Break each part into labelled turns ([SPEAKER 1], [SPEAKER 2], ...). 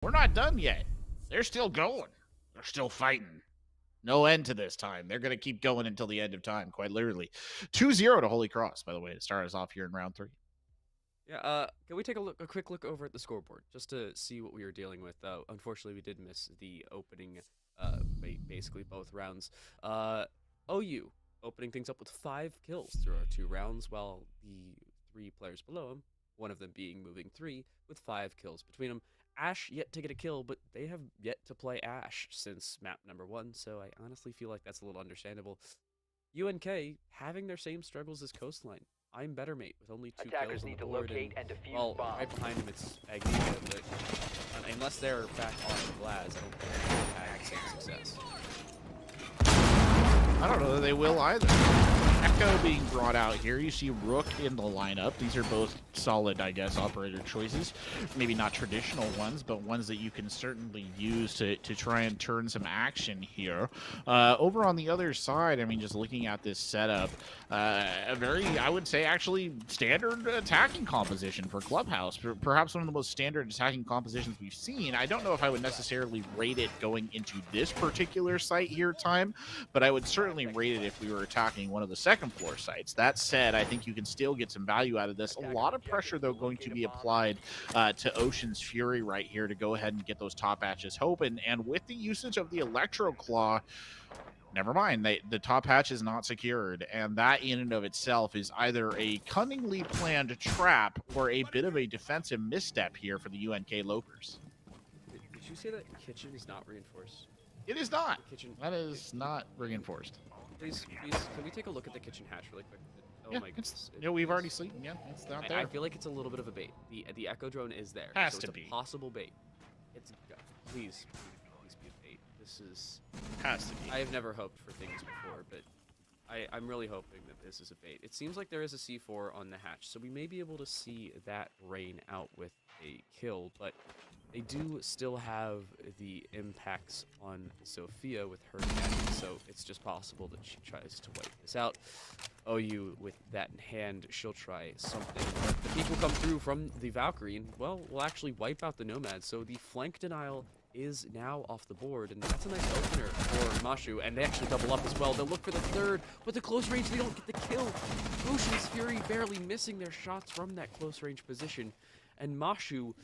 [SPEAKER 1] We're not done yet. They're still going. They're still fighting. No end to this time. They're going to keep going until the end of time, quite literally. 2-0 to Holy Cross, by the way, to start us off here in round 3.
[SPEAKER 2] Yeah, can we take a quick look over at the scoreboard just to see what we were dealing with? Unfortunately, we did miss the opening, basically both rounds. OU opening things up with 5 kills through our 2 rounds, while the 3 players below him, one of them being moving 3, with 5 kills between them. Ash yet to get a kill, but they have yet to play Ash since map number 1, so I honestly feel like that's a little understandable. UNK having their same struggles as Coastline. I'm better mate with only 2 kills on the board, well, right behind him it's Agnika, but unless they're back on Glaz, I don't think they'll have the same success.
[SPEAKER 1] I don't know that they will either. Echo being brought out here. You see Rook in the lineup. These are both solid, I guess, operator choices. Maybe not traditional ones, but ones that you can certainly use to try and turn some action here. Over on the other side, I mean, just looking at this setup, a very, I would say, actually standard attacking composition for Clubhouse. Perhaps one of the most standard attacking compositions we've seen. I don't know if I would necessarily rate it going into this particular site here, Time, but I would certainly rate it if we were attacking one of the second floor sites. That said, I think you can still get some value out of this. A lot of pressure, though, going to be applied to Ocean's Fury right here to go ahead and get those top hatches open. And with the usage of the Electro Claw, never mind, the top hatch is not secured, and that in and of itself is either a cunningly planned trap or a bit of a defensive misstep here for the UNK Lopers.
[SPEAKER 2] Did you say that kitchen is not reinforced?
[SPEAKER 1] It is not. Kitchen. That is not reinforced.
[SPEAKER 2] Please, can we take a look at the kitchen hatch really quick? Oh
[SPEAKER 1] yeah,
[SPEAKER 2] my goodness.
[SPEAKER 1] We've already seen. Yeah, it's not there.
[SPEAKER 2] I feel like it's a little bit of a bait. The Echo drone is there.
[SPEAKER 1] Has
[SPEAKER 2] so
[SPEAKER 1] to
[SPEAKER 2] it's
[SPEAKER 1] be.
[SPEAKER 2] A possible bait. It's please be a bait. This is
[SPEAKER 1] has to be.
[SPEAKER 2] I have never hoped for things before, but I'm really hoping that this is a bait. It seems like there is a C4 on the hatch, so we may be able to see that rain out with a kill, but they do still have the impacts on Sophia with her cannon, so it's just possible that she tries to wipe this out. OU, with that in hand, she'll try something. But the peek will come through from the Valkyrie, and, well, will actually wipe out the Nomad, so the flank denial is now off the board, and that's a nice opener for Mashu, and they actually double up as well. They'll look for the third, but the close range, they don't get the kill. Ocean's Fury barely missing their shots from that close range position, and Mashu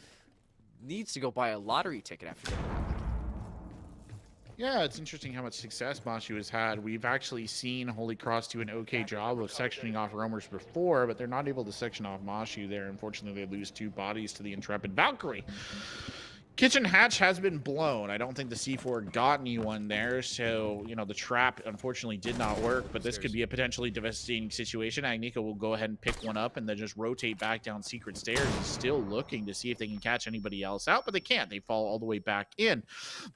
[SPEAKER 2] needs to go buy a lottery ticket after getting that.
[SPEAKER 1] Yeah, it's interesting how much success Mashu has had. We've actually seen Holy Cross do an okay job of sectioning off roamers before, but they're not able to section off Mashu there. Unfortunately, they lose 2 bodies to the Intrepid Valkyrie. Kitchen hatch has been blown. I don't think the C4 got anyone there, so, you know, the trap unfortunately did not work, but this could be a potentially devastating situation. Agnika will go ahead and pick one up and then just rotate back down secret stairs. He's still looking to see if they can catch anybody else out, but they can't. They fall all the way back in,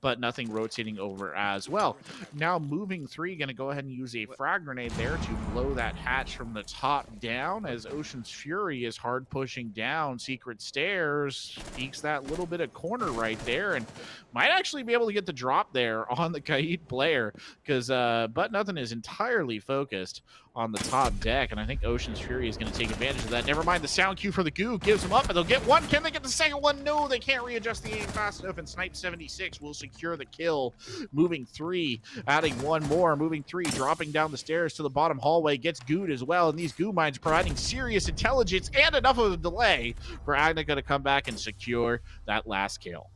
[SPEAKER 1] but nothing rotating over as well. Now moving 3, going to go ahead and use a frag grenade there to blow that hatch from the top down as Ocean's Fury is hard pushing down secret stairs, peeks that little bit of corner right there, and might actually be able to get the drop there on the Kaid player, because But Nothing is entirely focused on the top deck, and I think Ocean's Fury is going to take advantage of that. Never mind, the sound cue for the goo gives them up, and they'll get one. Can they get the second one? No, they can't readjust the aim fast enough, and Snipe 76 will secure the kill. Moving 3, adding one more. Moving 3, dropping down the stairs to the bottom hallway, gets gooed as well, and these goo mines providing serious intelligence and enough of a delay for Agnika to come back and secure that last kill.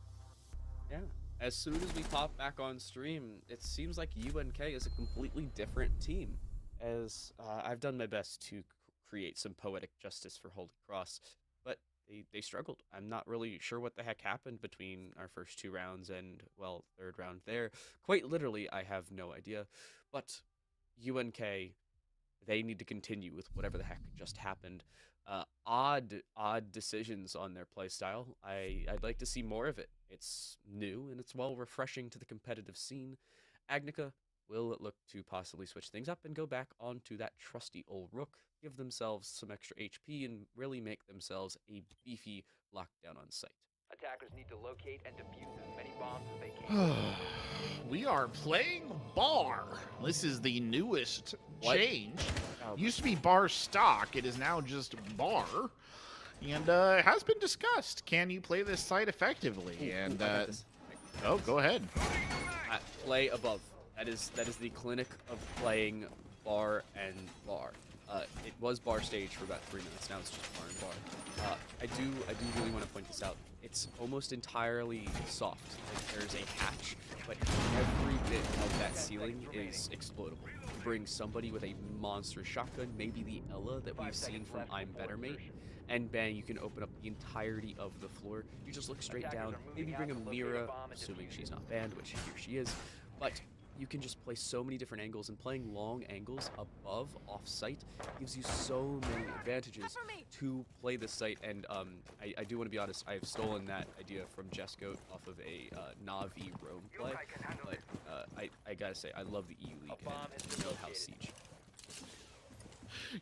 [SPEAKER 2] Yeah, as soon as we pop back on stream, it seems like UNK is a completely different team. As I've done my best to create some poetic justice for Holy Cross, but they struggled. I'm not really sure what the heck happened between our first 2 rounds and, well, 3rd round there. Quite literally, I have no idea. But UNK, they need to continue with whatever the heck just happened. Odd decisions on their playstyle. I'd like to see more of it. It's new, and it's, well, refreshing to the competitive scene. Agnika will look to possibly switch things up and go back onto that trusty old Rook, give themselves some extra HP, and really make themselves a beefy lockdown on site.
[SPEAKER 3] Attackers need to locate and defuse as many bombs as they can.
[SPEAKER 1] We are playing bar. This is the newest change. Used to be bar stock. It is now just bar. And it has been discussed. Can you play this site effectively? And
[SPEAKER 2] I got this.
[SPEAKER 1] oh, go ahead.
[SPEAKER 2] Play above. That is the clinic of playing bar and bar. It was bar stage for about 3 minutes. Now it's just bar and bar. I do really want to point this out. It's almost entirely soft. Like, there's a hatch, but every bit of that ceiling is explodable. Bring somebody with a monster shotgun, maybe the Ella that we've seen from I'm Better Mate, and bang, you can open up the entirety of the floor. You just look straight down, maybe bring a Mira, assuming she's not banned, which here she is, but you can just play so many different angles, and playing long angles above, off-site, gives you so many advantages to play this site. And I do want to be honest, I have stolen that idea from Jescoat off of a Navi roam play, but I gotta say, I love the EU League and No House Siege.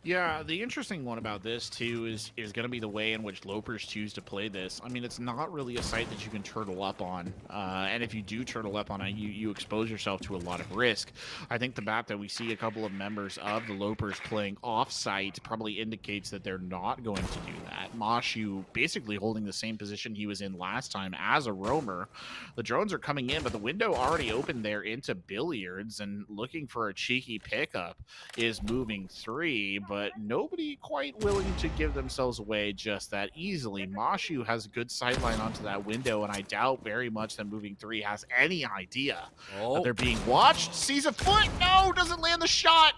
[SPEAKER 1] Yeah, the interesting one about this too is going to be the way in which Lopers choose to play this. I mean, it's not really a site that you can turtle up on, and if you do turtle up on it, you expose yourself to a lot of risk. I think the map that we see a couple of members of the Lopers playing off-site probably indicates that they're not going to do that. Moshu basically holding the same position he was in last time as a roamer. The drones are coming in, but the window already opened there into billiards, and looking for a cheeky pickup is moving 3. But nobody quite willing to give themselves away just that easily. Moshu has a good sightline onto that window, and I doubt very much that moving 3 has any idea that they're being watched. Sees a foot, no, doesn't land the shot.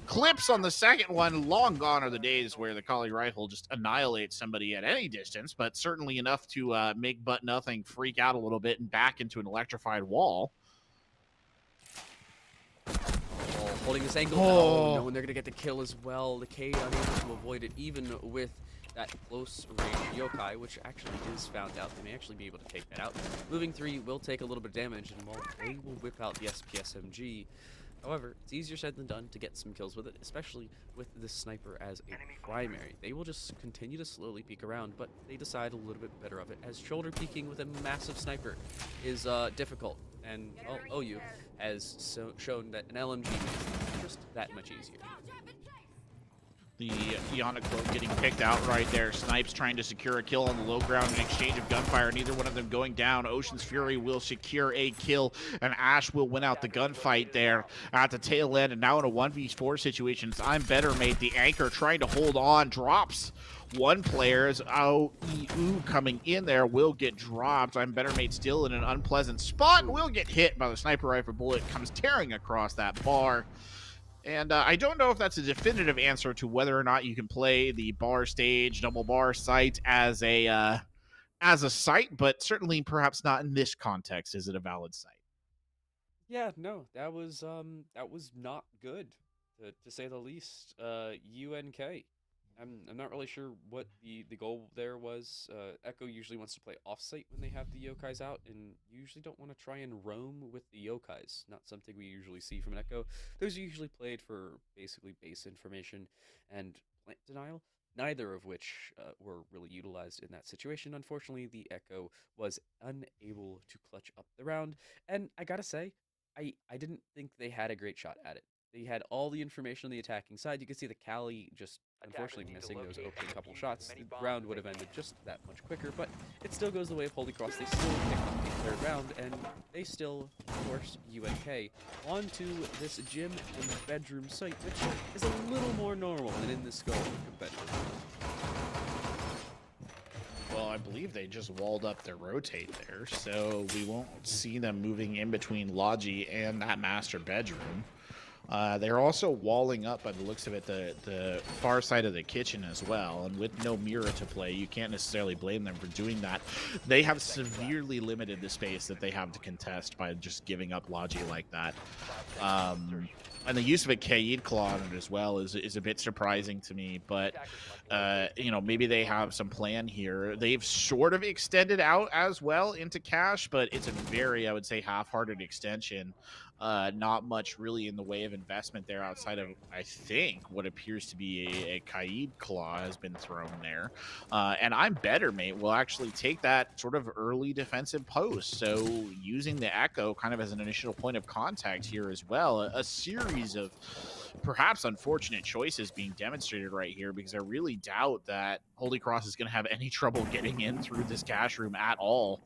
[SPEAKER 1] Clips on the second one. Long gone are the days where the Collie rifle just annihilates somebody at any distance, but certainly enough to make But Nothing freak out a little bit and back into an electrified wall.
[SPEAKER 2] Holding this angle, oh no, and they're gonna get the kill as well. The K unable to avoid it, even with that close range yokai, which actually is found out. They may actually be able to take that out. Moving 3 will take a little bit of damage, and while they will whip out the SPSMG, however, it's easier said than done to get some kills with it, especially with this sniper as a primary. They will just continue to slowly peek around, but they decide a little bit better of it, as shoulder peeking with a massive sniper is difficult. And, well, OU has shown that an LMG makes it just that much easier.
[SPEAKER 1] The Ionic getting picked out right there. Snipes trying to secure a kill on the low ground in exchange of gunfire. Neither one of them going down. Ocean's Fury will secure a kill, and Ash will win out the gunfight there at the tail end. And now in a 1v4 situation, I'm Better Mate. The anchor trying to hold on, drops one player's OEU coming in there, will get dropped. I'm Better Mate still in an unpleasant spot and will get hit by the sniper rifle bullet. Comes tearing across that bar. And I don't know if that's a definitive answer to whether or not you can play the bar stage, double bar site as a site, but certainly perhaps not in this context is it a valid site.
[SPEAKER 2] Yeah, no, that was not good, to say the least. UNK. I'm not really sure what the goal there was. Echo usually wants to play offsite when they have the yokais out, and usually don't want to try and roam with the yokais. Not something we usually see from an Echo. Those are usually played for basically base information and plant denial, neither of which were really utilized in that situation. Unfortunately, the Echo was unable to clutch up the round, and I gotta say, I didn't think they had a great shot at it. They had all the information on the attacking side. You can see the Cali just unfortunately missing those opening couple shots. The round would have ended just that much quicker, but it still goes the way of Holy Cross. They still picked up the third round, and they still forced UNK onto this gym and bedroom site, which is a little more normal than in the scope of competitive.
[SPEAKER 1] Well, I believe they just walled up their rotate there, so we won't see them moving in between Logi and that master bedroom. They're also walling up, by the looks of it, the far side of the kitchen as well. And with no Mira to play, you can't necessarily blame them for doing that. They have severely limited the space that they have to contest by just giving up Logi like that. And the use of a Kaid Claw on it as well is a bit surprising to me. But, you know, maybe they have some plan here. They've sort of extended out as well into cash, but it's a very, I would say, half-hearted extension. Not much really in the way of investment there outside of, I think, what appears to be a Kaid Claw has been thrown there. And I'm Better Mate will actually take that sort of early defensive post. So using the Echo kind of as an initial point of contact here as well. A series of perhaps unfortunate choices being demonstrated right here, because I really doubt that Holy Cross is going to have any trouble getting in through this cash room at all.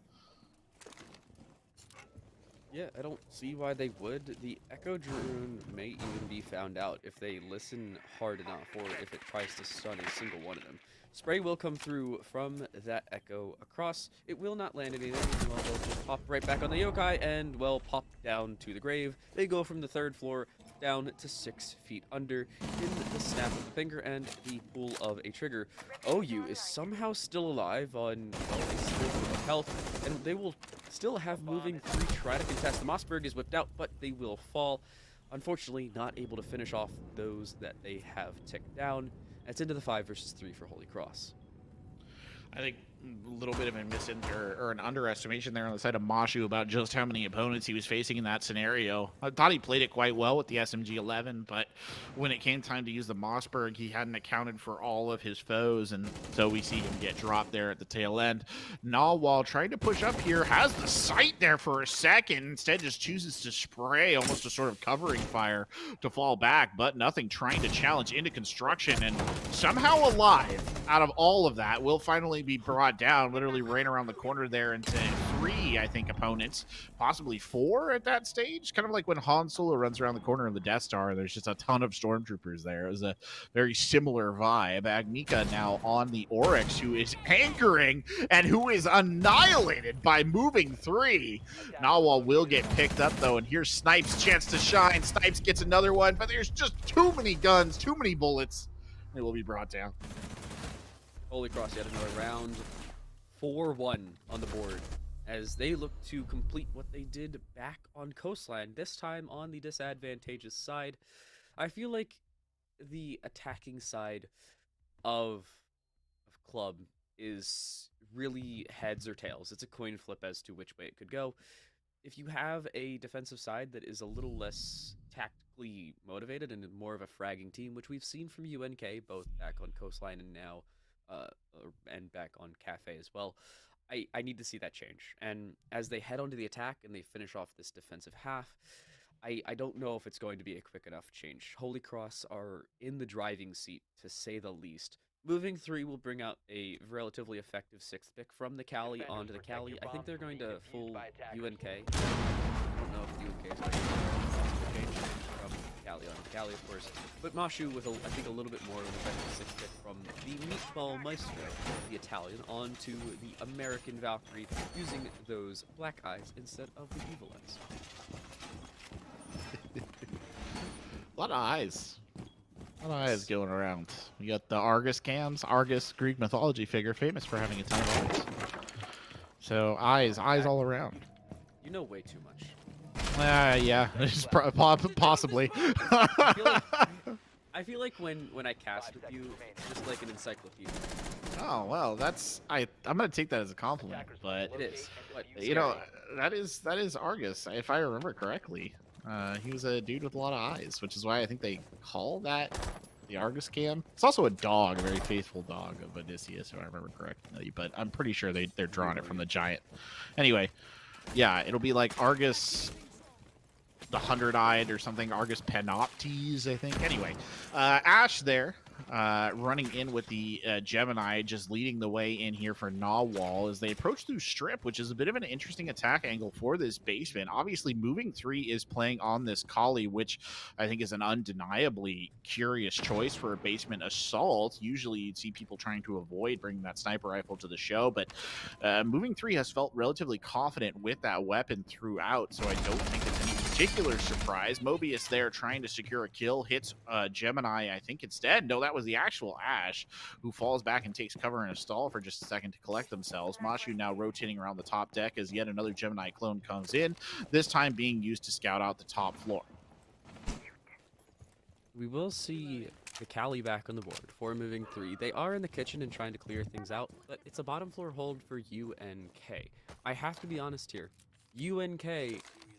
[SPEAKER 2] Yeah, I don't see why they would. The Echo Drone may even be found out if they listen hard enough, or if it tries to stun a single one of them. Spray will come through from that Echo across. It will not land anything. Well, they'll just pop right back on the yokai and, well, pop down to the grave. They go from the 3rd floor down to 6 feet under in the snap of the finger and the pull of a trigger. OU is somehow still alive on, well, a sliver of health, and they will still have moving 3 try to contest. The Mossberg is whipped out, but they will fall. Unfortunately, not able to finish off those that they have ticked down. It's into the 5 versus 3 for Holy Cross.
[SPEAKER 1] I think a little bit of an underestimation there on the side of Mashu about just how many opponents he was facing in that scenario. I thought he played it quite well with the SMG-11, but when it came time to use the Mossberg, he hadn't accounted for all of his foes, and so we see him get dropped there at the tail end. Nawwal trying to push up here, has the sight there for a second, instead just chooses to spray, almost a sort of covering fire to fall back, but nothing, trying to challenge into construction, and somehow alive out of all of that will finally be brought down, literally right around the corner there into 3, I think, opponents, possibly 4 at that stage. Kind of like when Han Solo runs around the corner of the Death Star, and there's just a ton of stormtroopers there. It was a very similar vibe. Agnika now on the Oryx, who is anchoring and who is annihilated by moving 3. Nawwal will get picked up, though, and here's Snipes' chance to shine. Snipes gets another one, but there's just too many guns, too many bullets. It will be brought down.
[SPEAKER 2] Holy Cross yet another round. 4-1 on the board as they look to complete what they did back on Coastline, this time on the disadvantageous side. I feel like the attacking side of Club is really heads or tails. It's a coin flip as to which way it could go. If you have a defensive side that is a little less tactically motivated and more of a fragging team, which we've seen from UNK, both back on Coastline and now and back on Cafe as well, I need to see that change. And as they head onto the attack and they finish off this defensive half, I don't know if it's going to be a quick enough change. Holy Cross are in the driving seat, to say the least. Moving 3 will bring out a relatively effective 6th pick from the Cali onto the Cali. I think they're going to full UNK. I don't know if UNK is going to change from Cali on Cali, of course. But Mashu with, I think, a little bit more of an effective 6th pick from the Meatball Maestro, the Italian, onto the American Valkyrie, using those black eyes instead of the evil eyes.
[SPEAKER 1] A lot of eyes. A lot of eyes going around. You got the Argus cams. Argus, Greek mythology figure, famous for having a ton of eyes. So eyes all around.
[SPEAKER 2] You know way too much.
[SPEAKER 1] Yeah, possibly.
[SPEAKER 2] I feel like when I cast with you, just like an encyclopedia.
[SPEAKER 1] Oh well, I'm gonna take that as a compliment, but
[SPEAKER 2] It is. What,
[SPEAKER 1] you know, that is Argus, if I remember correctly. He was a dude with a lot of eyes, which is why I think they call that the Argus cam. It's also a dog, a very faithful dog of Odysseus, if I remember correctly, but I'm pretty sure they're drawing it from the giant. Anyway, yeah, it'll be like Argus the 100-eyed or something, Argus Panoptes, I think. Anyway, Ash there, running in with the Gemini, just leading the way in here for Nawwal as they approach through Strip, which is a bit of an interesting attack angle for this basement. Obviously, Moving 3 is playing on this Kali, which I think is an undeniably curious choice for a basement assault. Usually, you'd see people trying to avoid bringing that sniper rifle to the show, but Moving 3 has felt relatively confident with that weapon throughout, so I don't think it's any particular surprise. Mobius there trying to secure a kill, hits Gemini, I think, instead. No, that was the actual Ash, who falls back and takes cover in a stall for just a second to collect themselves. Mashu now rotating around the top deck as yet another Gemini clone comes in, this time being used to scout out the top floor.
[SPEAKER 2] We will see the Cali back on the board for Moving 3. They are in the kitchen and trying to clear things out, but it's a bottom floor hold for UNK. I have to be honest here. UNK,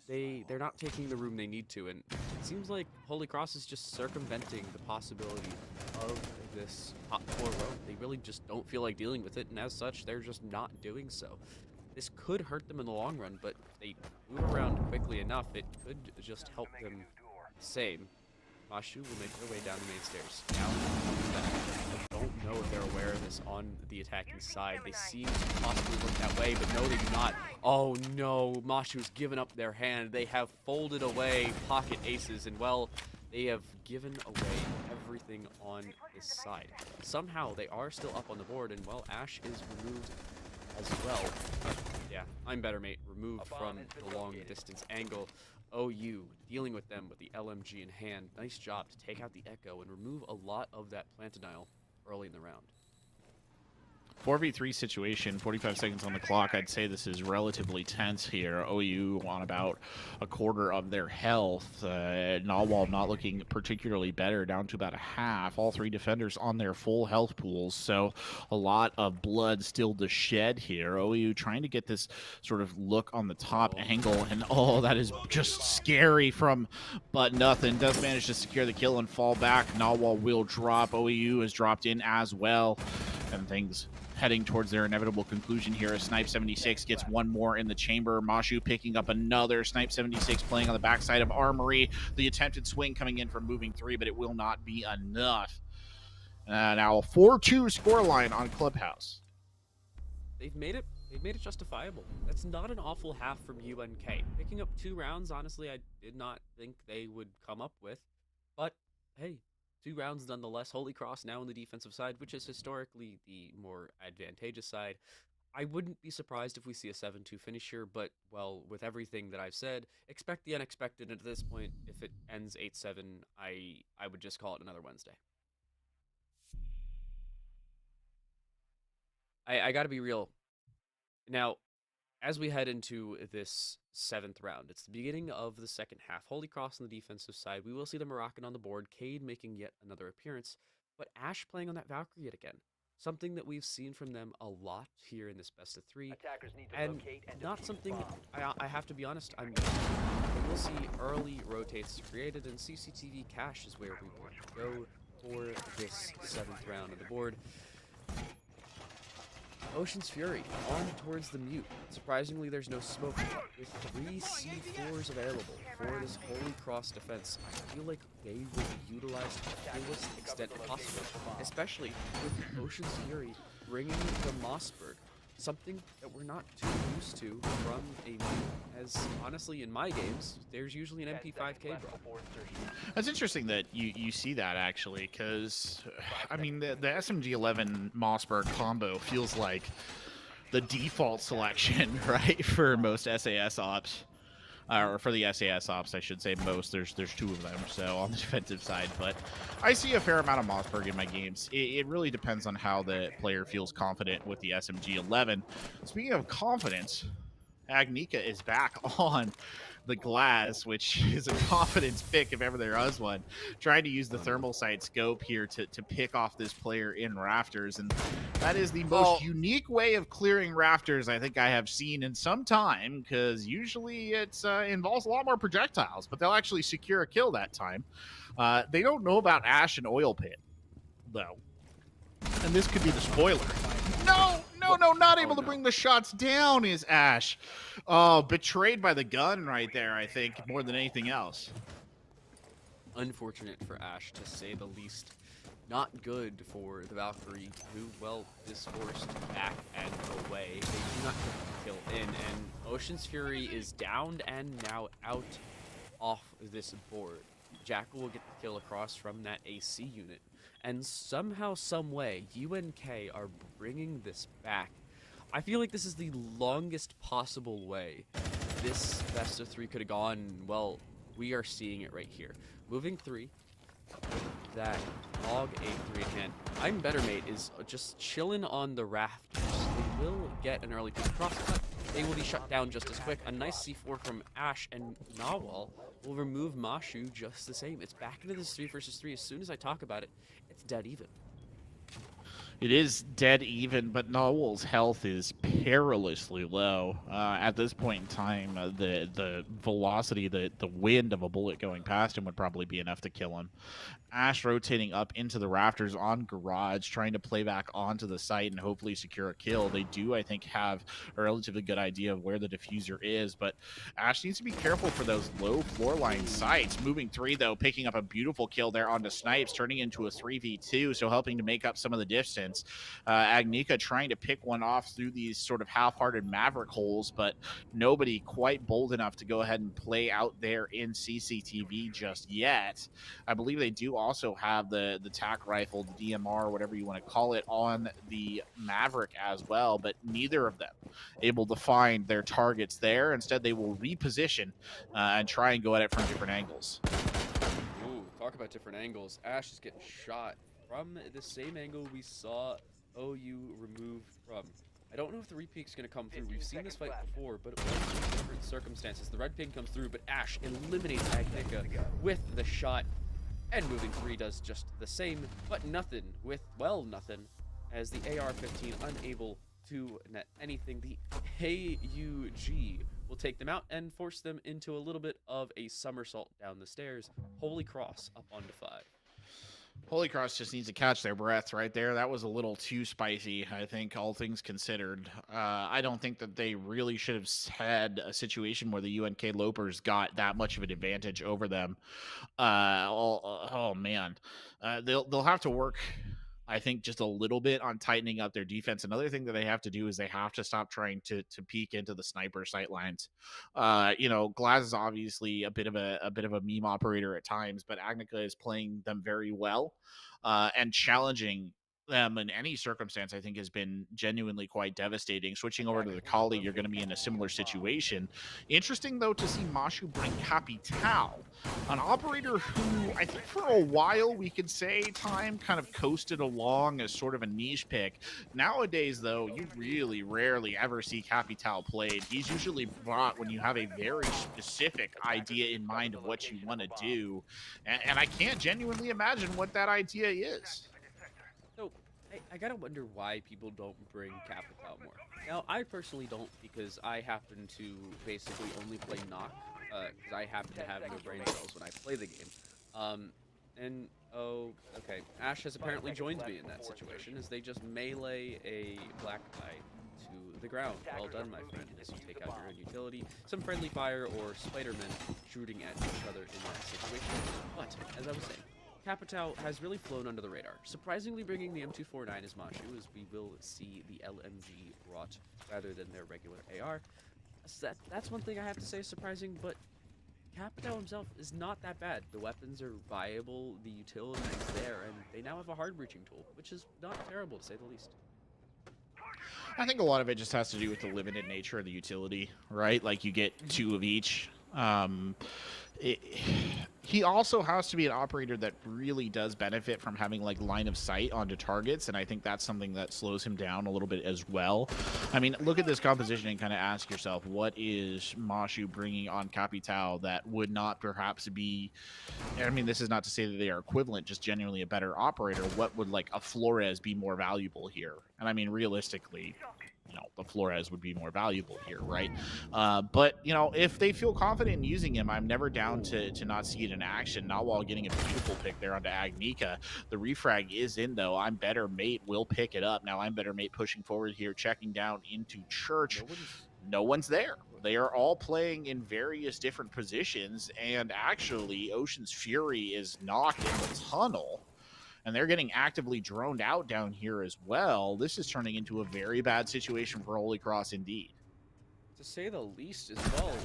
[SPEAKER 2] they're not taking the room they need to, and it seems like Holy Cross is just circumventing the possibility of this top floor row. They really just don't feel like dealing with it, and as such, they're just not doing so. This could hurt them in the long run, but they move around quickly enough, it could just help them. Same. Mashu will make their way down the main stairs. Now, I don't know if they're aware of this on the attacking side. They seem to possibly look that way, but no, they do not. Oh no, Mashu's given up their hand. They have folded away pocket aces, and well, they have given away everything on this side. Somehow, they are still up on the board, and well, Ash is removed as well. Yeah, I'm better, mate. Removed from the long distance angle. OU dealing with them with the LMG in hand. Nice job to take out the Echo and remove a lot of that plant denial early in the round.
[SPEAKER 1] 4v3 situation, 45 seconds on the clock. I'd say this is relatively tense here. OU on about a quarter of their health. Nawwal not looking particularly better, down to about a half. All three defenders on their full health pools, so a lot of blood still to shed here. OU trying to get this sort of look on the top angle, and oh, that is just scary from But Nothing. Does manage to secure the kill and fall back. Nawwal will drop. OU has dropped in as well, and things heading towards their inevitable conclusion here as Snipe 76 gets one more in the chamber. Mashu picking up another. Snipe 76 playing on the backside of Armory. The attempted swing coming in from moving 3, but it will not be enough. Now a 4-2 scoreline on Clubhouse.
[SPEAKER 2] They've made it justifiable. That's not an awful half from UNK. Picking up 2 rounds, honestly, I did not think they would come up with. But hey, 2 rounds nonetheless. Holy Cross now on the defensive side, which is historically the more advantageous side. I wouldn't be surprised if we see a 7-2 finish here, but, well, with everything that I've said, expect the unexpected. And at this point, if it ends 8-7, I would just call it another Wednesday. I gotta be real. Now, as we head into this 7th round, it's the beginning of the second half. Holy Cross on the defensive side. We will see the Moroccan on the board. Cade making yet another appearance, but Ash playing on that Valkyrie yet again. Something that we've seen from them a lot here in this best of 3, and not something I have to be honest. We'll see early rotates created, and CCTV cache is where we will go for this 7th round of the board. Ocean's Fury on towards the mute. Surprisingly, there's no smoke with 3 C4s available for this Holy Cross defense. I feel like they will be utilized to the fullest extent possible, especially with Ocean's Fury bringing the Mossberg, something that we're not too used to from a mute, as honestly in my games, there's usually an MP5K bro.
[SPEAKER 1] That's interesting that you see that, actually, because, I mean, the SMG-11 Mossberg combo feels like the default selection, right, for most SAS ops. Or for the SAS ops, I should say most. There's 2 of them, so on the defensive side. But I see a fair amount of Mossberg in my games. It really depends on how the player feels confident with the SMG-11. Speaking of confidence, Agnika is back on the glass, which is a confidence pick if ever there was one. Trying to use the thermal sight scope here to pick off this player in rafters, and that is the most unique way of clearing rafters I think I have seen in some time, because usually it involves a lot more projectiles, but they'll actually secure a kill that time. They don't know about Ash and Oil Pit, though, and this could be the spoiler. No, not able to bring the shots down is Ash. Oh, betrayed by the gun right there, I think, more than anything else.
[SPEAKER 2] Unfortunate for Ash, to say the least. Not good for the Valkyrie, who, well, is forced back and away. They do not get the kill in, and Ocean's Fury is downed and now out off this board. Jackal will get the kill across from that AC unit. And somehow, someway, UNK are bringing this back. I feel like this is the longest possible way this best of 3 could have gone. Well, we are seeing it right here. Moving 3, that log A3 in hand. I'm Better Mate is just chilling on the rafters. They will get an early pick across, but they will be shut down just as quick. A nice C4 from Ash, and Nawwal will remove Mashu just the same. It's back into this 3 versus 3. As soon as I talk about it, it's dead even.
[SPEAKER 1] It is dead even, but Noel's health is perilously low. At this point in time, the velocity, the wind of a bullet going past him would probably be enough to kill him. Ash rotating up into the rafters on Garage, trying to play back onto the site and hopefully secure a kill. They do, I think, have a relatively good idea of where the diffuser is, but Ash needs to be careful for those low floor line sites. Moving 3, though, picking up a beautiful kill there onto Snipes, turning into a 3v2, so helping to make up some of the distance. Agnika trying to pick one off through these sort of half-hearted Maverick holes, but nobody quite bold enough to go ahead and play out there in CCTV just yet. I believe they do also have the TAC rifle, the DMR, whatever you want to call it, on the Maverick as well, but neither of them able to find their targets there. Instead, they will reposition and try and go at it from different angles.
[SPEAKER 2] Ooh, talk about different angles. Ash is getting shot from the same angle we saw OU removed from. I don't know if the repeak's going to come through. We've seen this fight before, but it was in different circumstances. The red ping comes through, but Ash eliminates Agnika with the shot. And moving 3 does just the same, but nothing with, well, nothing, as the AR-15 unable to net anything. The AUG will take them out and force them into a little bit of a somersault down the stairs. Holy Cross up onto 5.
[SPEAKER 1] Holy Cross just needs to catch their breath right there. That was a little too spicy, I think, all things considered. I don't think that they really should have had a situation where the UNK Lopers got that much of an advantage over them. Oh man. They'll have to work, I think, just a little bit on tightening up their defense. Another thing that they have to do is they have to stop trying to peek into the sniper sight lines. Glaz is obviously a bit of a meme operator at times, but Agnika is playing them very well and challenging them in any circumstance, I think, has been genuinely quite devastating. Switching over to the Kali, you're going to be in a similar situation. Interesting, though, to see Mashu bring Capital, an operator who I think for a while we could say time kind of coasted along as sort of a niche pick. Nowadays, though, you really rarely ever see Capital played. He's usually brought when you have a very specific idea in mind of what you want to do, and I can't genuinely imagine what that idea is.
[SPEAKER 2] So, I gotta wonder why people don't bring Capital more. Now, I personally don't, because I happen to basically only play Knock, because I happen to have no brain cells when I play the game. Okay, Ash has apparently joined me in that situation, as they just melee a black guy to the ground. Well done, my friend, as you take out your own utility, some friendly fire, or Spider-Man shooting at each other in that situation. But, as I was saying, Capital has really flown under the radar, surprisingly bringing the M249 as Mashu, as we will see the LMG brought rather than their regular AR. So that's one thing I have to say is surprising, but Capital himself is not that bad. The weapons are viable, the utility is there, and they now have a hard-breaching tool, which is not terrible to say the least.
[SPEAKER 1] I think a lot of it just has to do with the limited nature of the utility, right? Like, you get 2 of each. He also has to be an operator that really does benefit from having like line of sight onto targets, and I think that's something that slows him down a little bit as well. I mean, look at this composition and kind of ask yourself, what is Mashu bringing on Capital that would not perhaps be, I mean, this is not to say that they are equivalent, just genuinely a better operator. What would like a Flores be more valuable here? And I mean, realistically, the Flores would be more valuable here, right? But, if they feel confident in using him, I'm never down to not see it in action, not while getting a beautiful pick there onto Agnika. The refrag is in, though. I'm Better Mate will pick it up. Now, I'm Better Mate pushing forward here, checking down into Church. No one's there. They are all playing in various different positions, and actually, Ocean's Fury is knocked in the tunnel. And they're getting actively droned out down here as well. This is turning into a very bad situation for Holy Cross indeed.
[SPEAKER 2] To say the least as well.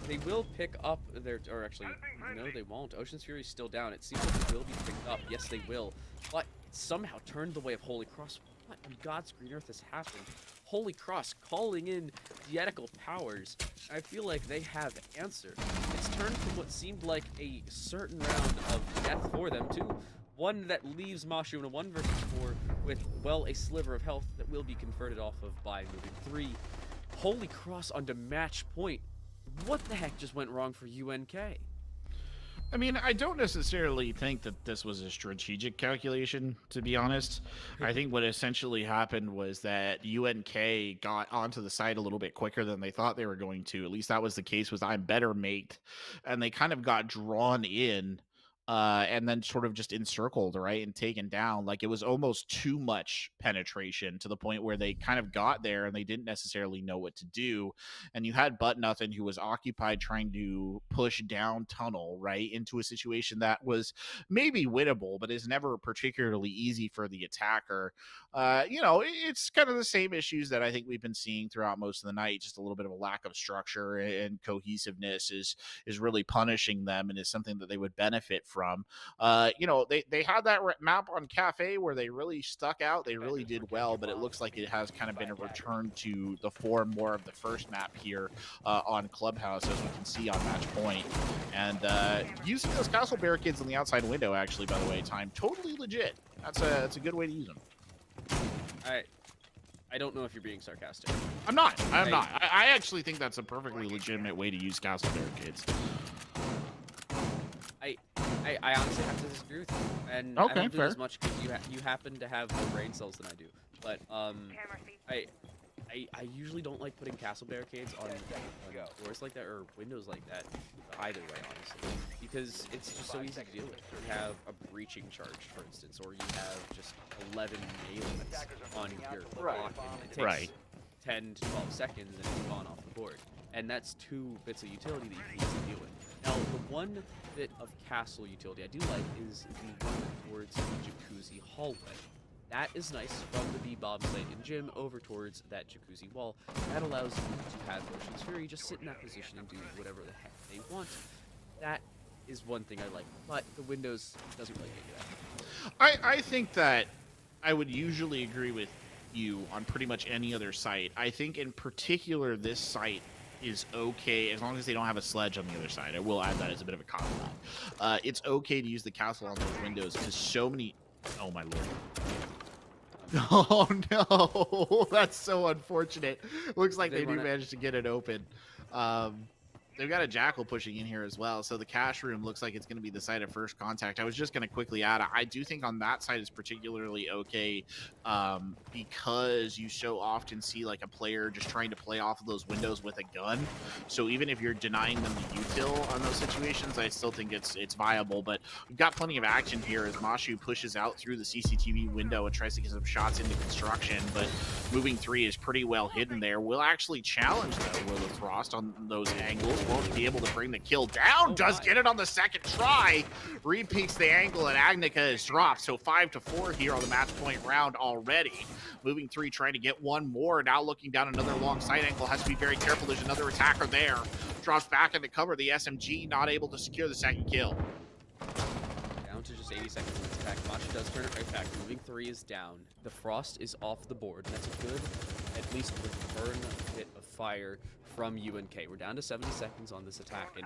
[SPEAKER 2] They will pick up their, or actually, no, they won't. Ocean's Fury is still down. It seems like they will be picked up. Yes, they will. But it somehow turned the way of Holy Cross. What on God's green earth has happened? Holy Cross calling in dietical powers. I feel like they have answered. It's turned from what seemed like a certain round of death for them to one that leaves Mashu in a 1 versus 4 with, well, a sliver of health that will be converted off of by moving 3. Holy Cross onto match point. What the heck just went wrong for UNK?
[SPEAKER 1] I mean, I don't necessarily think that this was a strategic calculation, to be honest. I think what essentially happened was that UNK got onto the site a little bit quicker than they thought they were going to. At least that was the case with I'm Better Mate. And they kind of got drawn in and then sort of just encircled, right, and taken down. Like it was almost too much penetration to the point where they kind of got there and they didn't necessarily know what to do. And you had But Nothing, who was occupied trying to push down tunnel, right, into a situation that was maybe winnable, but is never particularly easy for the attacker. It's kind of the same issues that I think we've been seeing throughout most of the night. Just a little bit of a lack of structure and cohesiveness is really punishing them, and is something that they would benefit from. They had that map on Cafe where they really stuck out. They really did well, but it looks like it has kind of been a return to the form more of the first map here on Clubhouse, as we can see on Match Point. And using those castle barricades on the outside window, actually, by the way, time totally legit. That's a good way to use them.
[SPEAKER 2] I don't know if you're being sarcastic.
[SPEAKER 1] I'm not. I actually think that's a perfectly legitimate way to use castle barricades.
[SPEAKER 2] I honestly have to disagree with you, and
[SPEAKER 1] Okay,
[SPEAKER 2] I don't do
[SPEAKER 1] fair.
[SPEAKER 2] as much because you happen to have more brain cells than I do. But I usually don't like putting castle barricades on doors like that or windows like that either way, honestly, because it's just so easy to deal with. You have a breaching charge, for instance, or you have just 11 melees on your block, and it takes
[SPEAKER 1] Right.
[SPEAKER 2] 10 to 12 seconds and it's gone off the board. And that's 2 bits of utility that you need to deal with. Now, the one bit of castle utility I do like is the one towards the jacuzzi hallway. That is nice from the B-Bomb site in gym over towards that jacuzzi wall. That allows you to have Ocean's Fury just sit in that position and do whatever the heck they want. That is one thing I like, but the Windows doesn't really give you that.
[SPEAKER 1] I think that I would usually agree with you on pretty much any other site. I think in particular this site is okay as long as they don't have a sledge on the other side. I will add that as a bit of a caveat. It's okay to use the castle on those windows because so many... Oh, my lord. Oh, no. That's so unfortunate. Looks like they do manage to get it open. They've got a Jackal pushing in here as well, so the cash room looks like it's going to be the site of first contact. I was just going to quickly add, I do think on that side is particularly okay because you so often see like a player just trying to play off of those windows with a gun. So even if you're denying them the util on those situations, I still think it's viable. But we've got plenty of action here as Mashu pushes out through the CCTV window and tries to get some shots into construction, but moving 3 is pretty well hidden there. Will actually challenge though Will of Frost on those angles. Won't be able to bring the kill down. Does get it on the second try. Repeats the angle and Agnica is dropped. So 5-4 here on the match point round already. Moving 3 trying to get one more. Now looking down another long side angle. Has to be very careful. There's another attacker there. Drops back into cover. The SMG not able to secure the second kill.
[SPEAKER 2] Down to just 80 seconds in this attack. Machi does turn it right back. Moving 3 is down. The Frost is off the board. That's a good, at least return bit of fire from UNK. We're down to 70 seconds on this attack, and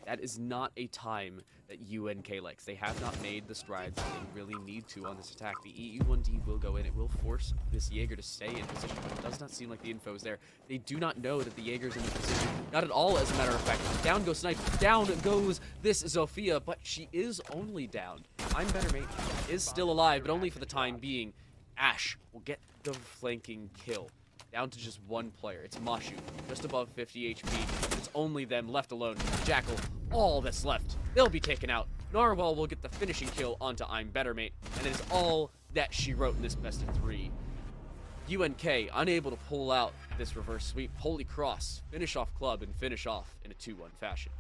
[SPEAKER 2] that is not a time that UNK likes. They have not made the strides that they really need to on this attack. The EU1D will go in. It will force this Jaeger to stay in position, but it does not seem like the info is there. They do not know that the Jaeger's in the position. Not at all, as a matter of fact. Down goes Snipe. Down goes this Zofia, but she is only down. I'm Better Mate is still alive, but only for the time being. Ash will get the flanking kill. Down to just one player. It's Mashu, just above 50 HP. It's only them left alone. Jackal, all that's left. They'll be taken out. Narwhal will get the finishing kill onto I'm Better Mate, and it is all that she wrote in this best of 3. UNK unable to pull out this reverse sweep. Holy Cross, finish off club and finish off in a 2-1 fashion.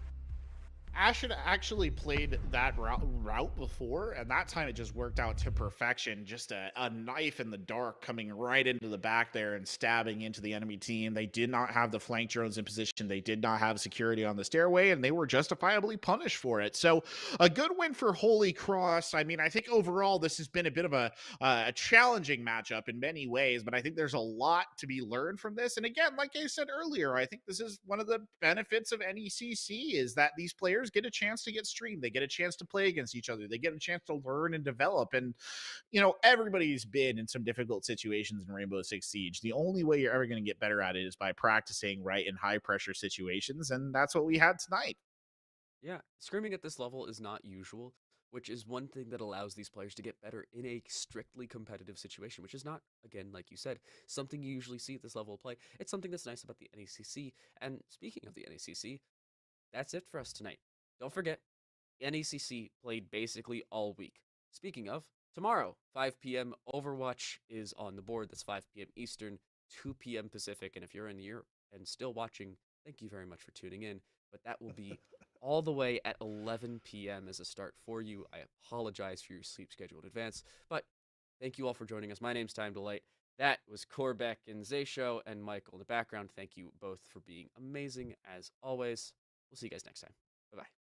[SPEAKER 1] Ash had actually played that route before, and that time it just worked out to perfection. Just a knife in the dark coming right into the back there and stabbing into the enemy team. They did not have the flank drones in position. They did not have security on the stairway, and they were justifiably punished for it. So a good win for Holy Cross. I mean, I think overall this has been a bit of a challenging matchup in many ways, but I think there's a lot to be learned from this. And again, like I said earlier, I think this is one of the benefits of NECC is that these players get a chance to get streamed. They get a chance to play against each other. They get a chance to learn and develop. And, everybody's been in some difficult situations in Rainbow Six Siege. The only way you're ever going to get better at it is by practicing right in high pressure situations. And that's what we had tonight.
[SPEAKER 2] Yeah, scrimming at this level is not usual, which is one thing that allows these players to get better in a strictly competitive situation, which is not, again, like you said, something you usually see at this level of play. It's something that's nice about the NECC. And speaking of the NECC, that's it for us tonight. Don't forget, NECC played basically all week. Speaking of, tomorrow, 5 p.m., Overwatch is on the board. That's 5 p.m. Eastern, 2 p.m. Pacific. And if you're in Europe and still watching, thank you very much for tuning in. But that will be all the way at 11 p.m. as a start for you. I apologize for your sleep schedule in advance. But thank you all for joining us. My name's Time Delight. That was Corbeck and Zayshow and Michael in the background. Thank you both for being amazing as always. We'll see you guys next time. Bye bye.